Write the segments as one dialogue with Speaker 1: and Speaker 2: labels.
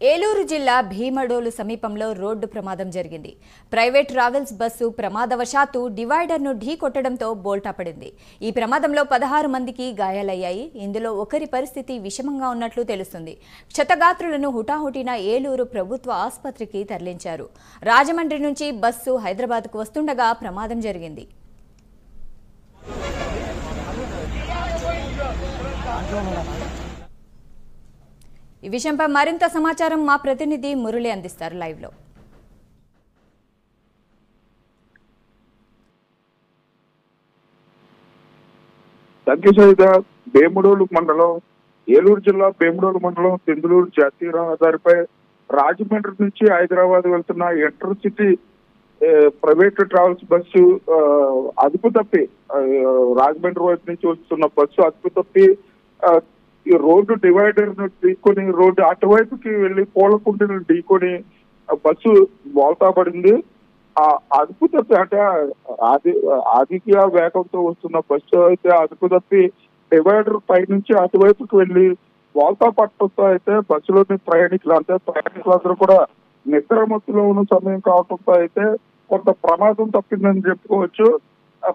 Speaker 1: ఏలూరు జిల్లా భీమడోలు సమీపంలో రోడ్డు ప్రమాదం జరిగింది. ప్రైవేట్ ట్రావెల్స్ బస్సు ప్రమాదవశాత్తు డివైడర్ను ఢీకొట్టడంతో బోల్తా పడింది. ఈ ప్రమాదంలో 16 మందికి గాయాలయ్యాయి. ఇందులో ఒకరి పరిస్థితి విషమంగా ఉన్నట్లు తెలుస్తుంది. క్షతగాత్రులను హుటాహుటిన ఏలూరు ప్రభుత్వ ఆసుపత్రికి తరలించారు. రాజమండ్రి నుంచి బస్సు హైదరాబాద్కు వస్తుండగా ప్రమాదం జరిగింది. ఈ విషయంపై మరింత సమాచారం మా ప్రతినిధి మురళి అందిస్తారు లైవ్ లో.
Speaker 2: భీమడోలు మండలం ఏలూరు జిల్లా భీమడోలు మండలం తెందులూరు జాతీయ రహదారిపై రాజమండ్రి నుంచి హైదరాబాద్ వెళ్తున్న ఇంటర్సిటీ ప్రైవేట్ ట్రావెల్స్ బస్సు అదుపు తప్పి రాజమండ్రి వైపు నుంచి వస్తున్న బస్సు అదుపు తప్పి ఈ రోడ్డు డివైడర్ ను ఢీకొని రోడ్డు అటువైపుకి వెళ్లి పూలకుంటను ఢీకొని బస్సు బోల్తా పడింది. ఆ అదుపు తప్పి అంటే అధిక వేగంతో వస్తున్న బస్సు అయితే అదుపు తప్పి డివైడర్ పై నుంచి అటువైపుకి వెళ్లి బోల్తా పట్టడంతో అయితే బస్సులోని ప్రయాణికులందరూ కూడా నిద్రమత్తులో ఉన్న సమయం కావడంతో అయితే కొంత ప్రమాదం తప్పిందని చెప్పుకోవచ్చు.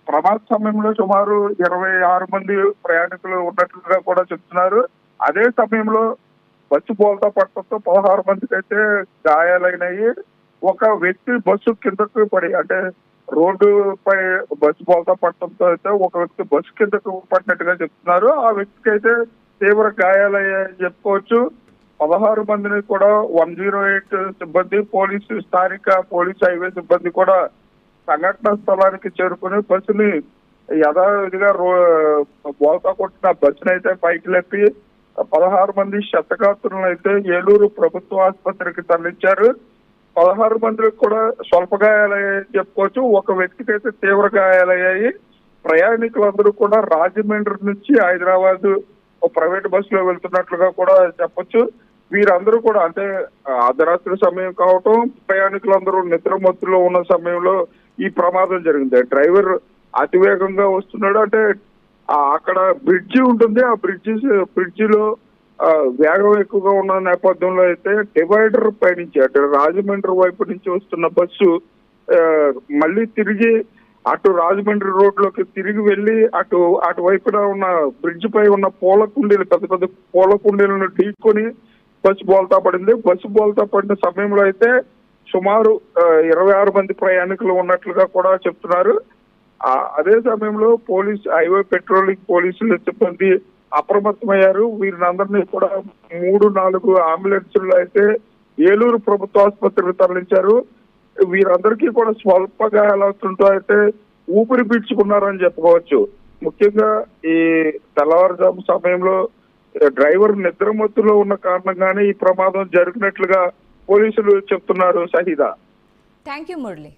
Speaker 2: ప్రమాద సమయంలో సుమారు 26 మంది ప్రయాణికులు ఉన్నట్లుగా కూడా చెప్తున్నారు. అదే సమయంలో బస్సు బోల్తా పట్టడంతో 16 మందికి అయితే గాయాలైనాయి. ఒక వ్యక్తి బస్సు కిందకు పడి అంటే రోడ్డు పై బస్సు బోల్తా పట్టడంతో అయితే ఒక వ్యక్తి బస్సు కిందకు పడినట్టుగా చెప్తున్నారు. ఆ వ్యక్తికి అయితే తీవ్ర గాయాలయ్యాయని చెప్పుకోవచ్చు. 16 మందిని కూడా 108 సిబ్బంది స్థానిక పోలీసు హైవే సిబ్బంది కూడా సంఘటన స్థలానికి చేరుకుని బస్సుని యథావిధిగా బోల్తా కొట్టిన బస్సును అయితే పైకి లేపి 16 మంది క్షతగాత్రులను అయితే ఏలూరు ప్రభుత్వ ఆసుపత్రికి తరలించారు. 16 మందికి కూడా స్వల్ప గాయాలయ్యాయని చెప్పుకోవచ్చు. ఒక వ్యక్తికి అయితే తీవ్ర గాయాలయ్యాయి. ప్రయాణికులందరూ కూడా రాజమండ్రి నుంచి హైదరాబాద్ ప్రైవేట్ బస్సులో వెళ్తున్నట్లుగా కూడా చెప్పొచ్చు. వీరందరూ కూడా అంటే అర్ధరాత్రి సమయం కావటం, ప్రయాణికులందరూ నిద్రమత్తులో ఉన్న సమయంలో ఈ ప్రమాదం జరిగింది. డ్రైవర్ అతివేగంగా వస్తున్నాడు. అంటే అక్కడ బ్రిడ్జి ఉంటుంది. ఆ బ్రిడ్జిలో వేగం ఎక్కువగా ఉన్న నేపథ్యంలో అయితే డివైడర్ పై నుంచి అంటే రాజమండ్రి వైపు నుంచి వస్తున్న బస్సు మళ్ళీ తిరిగి అటు రాజమండ్రి రోడ్లోకి తిరిగి వెళ్లి అటువైపున ఉన్న బ్రిడ్జ్ పై ఉన్న పెద్ద పెద్ద పూల కుండీలను ఢీకొని బస్సు బోల్తా పడింది. బస్సు బోల్తా పడిన సమయంలో అయితే సుమారు 26 మంది ప్రయాణికులు ఉన్నట్లుగా కూడా చెప్తున్నారు. అదే సమయంలో హైవే పెట్రోలింగ్ పోలీసుల సిబ్బంది అప్రమత్తమయ్యారు. వీరినందరినీ కూడా 3-4 అంబులెన్సులు అయితే ఏలూరు ప్రభుత్వ ఆసుపత్రికి తరలించారు. వీరందరికీ కూడా స్వల్ప గాయాలవుతుంటూ అయితే ఊపిరి పీల్చుకున్నారని చెప్పుకోవచ్చు. ముఖ్యంగా ఈ తెల్లవారుజాము సమయంలో డ్రైవర్ నిద్రమత్తులో ఉన్న కారణంగానే ఈ ప్రమాదం జరిగినట్లుగా పోలీసులు చెప్తున్నారు. సహిదా.
Speaker 1: Thank you Murali.